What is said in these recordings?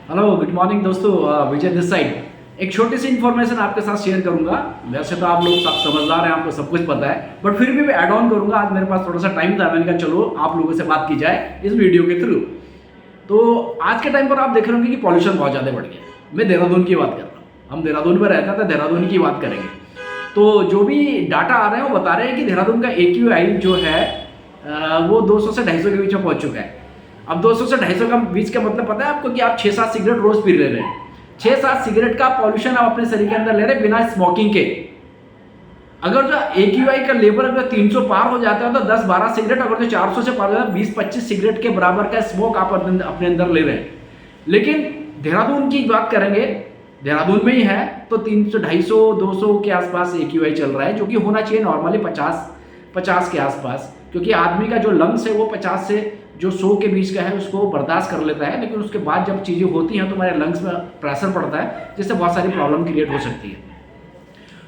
Hello good morning दोस्तों, विजय this side. एक छोटी सी इन्फॉर्मेशन आपके साथ शेयर करूंगा। वैसे तो आप लोग सब समझदार हैं, आपको सब कुछ पता है, बट फिर भी मैं ऐड ऑन करूंगा। आज मेरे पास थोड़ा सा टाइम था, मैंने कहा चलो आप लोगों से बात की जाए इस वीडियो के थ्रू। तो आज के टाइम पर आप देख रहे होंगे कि पॉल्यूशन बहुत ज़्यादा बढ़ गया है। मैं देहरादून की बात कर रहा हूँ, हम देहरादून में रहते हैं तो देहरादून की बात करेंगे। तो जो भी डाटा आ रहे हैं वो बता रहे हैं कि देहरादून का AQI जो है वो 200 से 250 के बीच में पहुंच चुका है। अब 200 से 250 का बीच का मतलब पता है आपको कि आप 6-7 सिगरेट रोज पी रहे हैं। 6-7 सिगरेट का पॉल्यूशन आप अपने शरीर के अंदर ले रहे हैं बिना स्मोकिंग के। अगर जो AQI का लेवल अगर 300 पार हो जाता है तो 10-12 सिगरेट, अगर जो 400 से पार हो जाता है 20-25 सिगरेट के बराबर का स्मोक आप अपने अंदर ले रहे हैं। लेकिन देहरादून की बात करेंगे, देहरादून में ही है तो 300, 250, 200 के आसपास AQI चल रहा है, जो कि होना चाहिए नॉर्मली 50 के आसपास, क्योंकि आदमी का जो लंग्स है वो 50 से जो 100 के बीच का है उसको बर्दाश्त कर लेता है। लेकिन उसके बाद जब चीज़ें होती हैं तो हमारे लंग्स में प्रेशर पड़ता है, जिससे बहुत सारी प्रॉब्लम क्रिएट हो सकती है।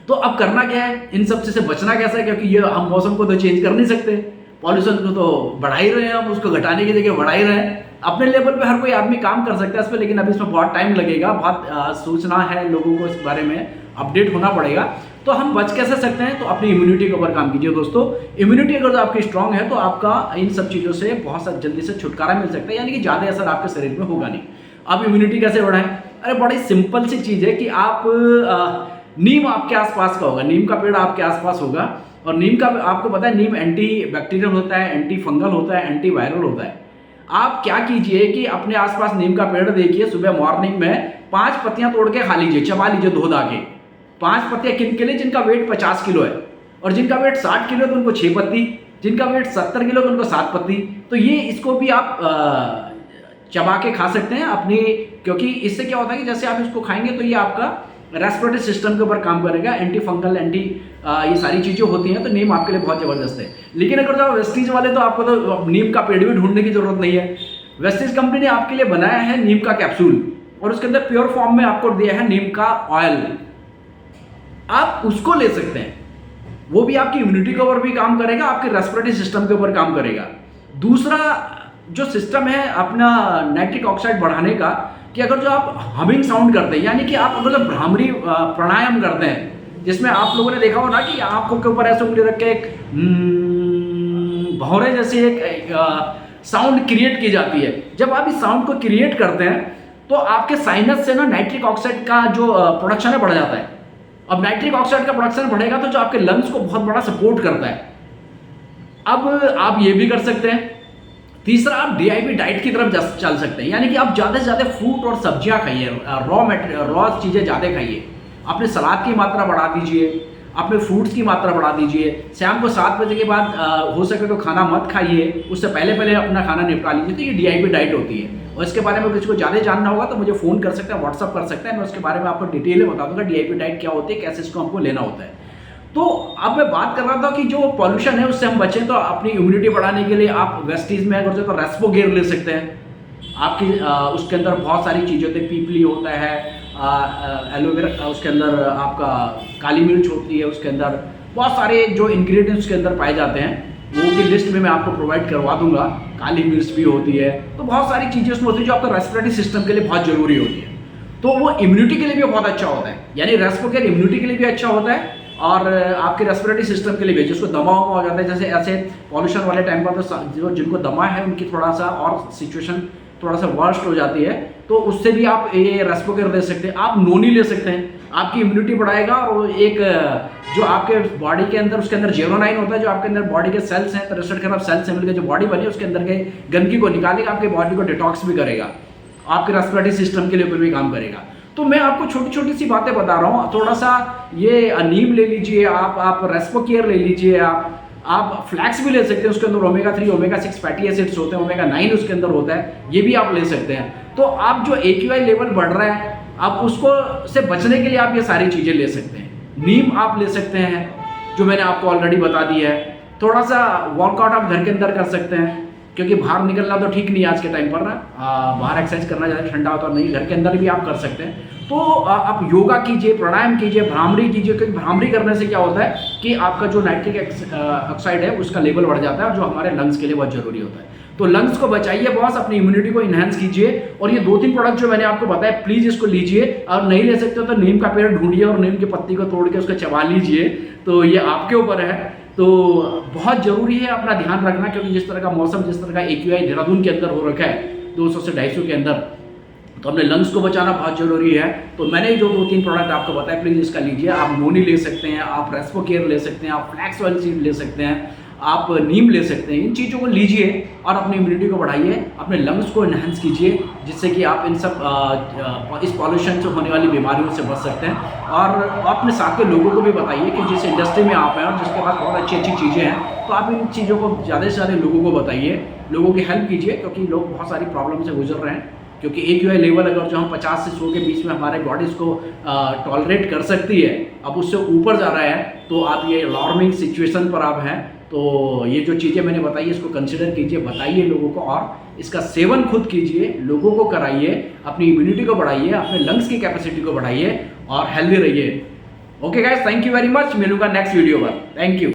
तो अब करना क्या है, इन सब से बचना कैसा है, क्योंकि ये हम मौसम को तो चेंज कर नहीं सकते, पॉल्यूशन को तो बढ़ा ही रहे हैं, हम उसको घटाने की जगह बढ़ा ही रहे हैं। अपने लेवल पे हर कोई आदमी काम कर सकता है इस पर, लेकिन अभी इसमें बहुत टाइम लगेगा, बहुत सोचना है लोगों को, इस बारे में अपडेट होना पड़ेगा। तो हम बच कैसे सकते हैं, तो अपनी इम्यूनिटी के ऊपर काम कीजिए दोस्तों। इम्यूनिटी अगर तो आपकी स्ट्रांग है तो आपका इन सब चीज़ों से बहुत जल्दी से छुटकारा मिल सकता है, यानी कि ज़्यादा असर आपके शरीर में होगा नहीं। आप इम्यूनिटी कैसे बढ़ाएं? अरे बड़ी सिंपल सी चीज़ है कि आप नीम आपके आसपास का होगा, नीम का पेड़ आपके आसपास होगा। और नीम का आपको पता है नीम एंटी बैक्टीरियल होता है, एंटी फंगल होता है, एंटी वायरल होता है। आप क्या कीजिए कि अपने आसपास नीम का पेड़ देखिए, सुबह मॉर्निंग में 5 पत्तियां तोड़ के खा लीजिए, चबा लीजिए धो धा के। 5 पत्तियां किन के लिए? जिनका वेट 50 किलो है, और जिनका वेट 60 किलो है तो उनको 6 पत्ती, जिनका वेट 70 किलो तो उनको 7 पत्ती। तो ये इसको भी आप चबा के खा सकते हैं अपनी, क्योंकि इससे क्या होता है कि जैसे आप इसको खाएंगे तो ये आपका रेस्पिरेटरी सिस्टम के ऊपर काम करेगा, एंटी फंगल, एंटी ये सारी चीज़ें होती हैं। तो नीम आपके लिए बहुत ज़बरदस्त है। लेकिन अगर जो वेस्टीज वाले, तो आपको तो नीम का पेड़ भी ढूंढने की जरूरत नहीं है। वेस्टीज कंपनी ने आपके लिए बनाया है नीम का कैप्सूल, और उसके अंदर प्योर फॉर्म में आपको दिया है नीम का ऑयल, आप उसको ले सकते हैं। वो भी आपकी इम्यूनिटी के ऊपर भी काम करेगा, आपके रेस्पिरेटरी सिस्टम के ऊपर काम करेगा। दूसरा जो सिस्टम है अपना नाइट्रिक ऑक्साइड बढ़ाने का, कि अगर जो आप हमिंग साउंड करते हैं, यानी कि आप अगर जो भ्रामरी प्राणायाम करते हैं, जिसमें आप लोगों ने देखा हो ना कि आंखों के ऊपर ऐसे उंगली रख के एक भौरे जैसी एक साउंड क्रिएट की जाती है। जब आप इस साउंड को क्रिएट करते हैं तो आपके साइनस से ना नाइट्रिक ऑक्साइड का जो प्रोडक्शन है बढ़ जाता है। अब नाइट्रिक ऑक्साइड का प्रोडक्शन बढ़ेगा तो जो आपके लंग्स को बहुत बड़ा सपोर्ट करता है। अब आप ये भी कर सकते हैं। तीसरा, आप DIP डाइट की तरफ चल सकते हैं, यानी कि आप ज़्यादा से ज़्यादा फ्रूट और सब्जियां खाइए, रॉ चीज़ें ज़्यादा खाइए, अपने सलाद की मात्रा बढ़ा दीजिए, अपने फ्रूट्स की मात्रा बढ़ा दीजिए। शाम को 7 बजे के बाद हो सके तो खाना मत खाइए, उससे पहले अपना खाना निपटा लीजिए। तो ये DIP डाइट होती है, और इसके बारे में किसी को ज़्यादा जानना होगा तो मुझे फ़ोन कर सकते हैं, व्हाट्सअप कर सकते हैं, मैं उसके बारे में आपको डिटेल में बता दूंगा DIP डाइट क्या होती है, कैसे इसको हमको लेना होता है। तो अब मैं बात कर रहा था कि जो पॉल्यूशन है उससे हम बचें, तो अपनी इम्यूनिटी बढ़ाने के लिए आप वेस्टीज में अगर तो रेस्पो गेयर ले सकते हैं। आपकी उसके अंदर बहुत सारी चीज़ें होती है, पीपली होता है, एलोवेरा, उसके अंदर आपका काली मिर्च होती है, उसके अंदर बहुत सारे जो इंग्रेडिएंट्स उसके अंदर पाए जाते हैं, वो की लिस्ट में मैं आपको प्रोवाइड करवा दूंगा। काली मिर्च भी होती है, तो बहुत सारी चीज़ें उसमें होती है जो आपका रेस्पिरेटरी सिस्टम के लिए बहुत जरूरी होती है। तो वो इम्यूनिटी के लिए भी बहुत अच्छा होता है, यानी रेस्पो गेयर इम्यूनिटी के लिए भी अच्छा होता है, और आपके रेस्पिरेटरी सिस्टम के लिए भी, जिसको दमा हो जाता है, जैसे ऐसे पॉल्यूशन वाले टाइम पर तो जिनको दमा है उनकी थोड़ा सा और सिचुएशन थोड़ा सा वर्स्ट हो जाती है, तो उससे भी आप ये रेस्पो गेयर दे सकते हैं। आप नोनी ले सकते हैं, आपकी इम्यूनिटी बढ़ाएगा। और एक जो आपके बॉडी के अंदर, उसके अंदर जेरोनाइन होता है, जो आपके अंदर बॉडी के सेल्स हैं, 63 खरब सेल्स से मिलकर जो बॉडी बनी है, उसके अंदर के गंदगी को निकालेगा, आपकी बॉडी को डिटॉक्स भी करेगा, आपके रेस्पिरेटरी सिस्टम के लिए ऊपर भी काम करेगा। तो मैं आपको छोटी छोटी सी बातें बता रहा हूँ। थोड़ा सा ये नीम ले लीजिए, आप रेस्पो केयर ले लीजिए, आप फ्लैक्स भी ले सकते हैं, उसके अंदर ओमेगा 3 ओमेगा 6 फैटी एसिड्स होते हैं, ओमेगा 9 उसके अंदर होता है, ये भी आप ले सकते हैं। तो आप जो AQI लेवल बढ़ रहा है, आप उसको से बचने के लिए आप ये सारी चीज़ें ले सकते हैं। नीम आप ले सकते हैं, जो मैंने आपको ऑलरेडी बता दी है। थोड़ा सा वर्कआउट आप घर के अंदर कर सकते हैं, क्योंकि बाहर निकलना तो ठीक नहीं है आज के टाइम पर ना, बाहर एक्सरसाइज करना ज़्यादा ठंडा होता नहीं, घर के अंदर भी आप कर सकते हैं। तो आप योगा कीजिए, प्राणायाम कीजिए, भ्रामरी कीजिए, क्योंकि भ्रामरी करने से क्या होता है कि आपका जो नाइट्रिक ऑक्साइड है उसका लेवल बढ़ जाता है, जो हमारे लंग्स के लिए बहुत जरूरी होता है। तो लंग्स को बचाइए बॉस, अपनी इम्यूनिटी को इनहेंस कीजिए। और ये 2-3 प्रोडक्ट जो मैंने आपको बताया प्लीज इसको लीजिए। और नहीं ले सकते हो तो नीम का पेड़ ढूंढिए और नीम की पत्ती को तोड़ के उसको चबा लीजिए, तो ये आपके ऊपर है। तो बहुत जरूरी है अपना ध्यान रखना, क्योंकि जिस तरह का मौसम, जिस तरह का AQI देहरादून के अंदर हो रखा है 200 से 250 के अंदर, तो अपने लंग्स को बचाना बहुत जरूरी है। तो मैंने जो 2-3 प्रोडक्ट आपको बताया प्लीज इसका लीजिए। आप मोनी ले सकते हैं, आप रेस्पो केयर ले सकते हैं, आप फ्लैक्स ऑयल सीड ले सकते हैं, आप नीम ले सकते हैं। इन चीज़ों को लीजिए और अपनी इम्यूनिटी को बढ़ाइए, अपने लंग्स को इन्हेंस कीजिए, जिससे कि आप इन सब इस पॉल्यूशन से होने वाली बीमारियों से बच सकते हैं। और अपने साथ के लोगों को भी बताइए कि जिस इंडस्ट्री में आप हैं और जिसके पास बहुत अच्छी अच्छी चीज़ें हैं, तो आप इन चीज़ों को ज़्यादा से ज़्यादा लोगों को बताइए, लोगों की हेल्प कीजिए, क्योंकि लोग बहुत सारी प्रॉब्लम से गुजर रहे हैं। क्योंकि AQI लेवल अगर जो हम 50 से 100 के बीच में हमारे बॉडी इसको टॉलरेट कर सकती है, अब उससे ऊपर जा रहा है, तो आप ये अलार्मिंग सिचुएशन पर आप हैं। तो ये जो चीज़ें मैंने बताई इसको कंसिडर कीजिए, बताइए लोगों को, और इसका सेवन खुद कीजिए, लोगों को कराइए, अपनी इम्यूनिटी को बढ़ाइए, अपने लंग्स की कैपेसिटी को बढ़ाइए और हेल्दी रहिए। Okay guys, thank you very much. मिलूंगा नेक्स्ट वीडियो पर। Thank you.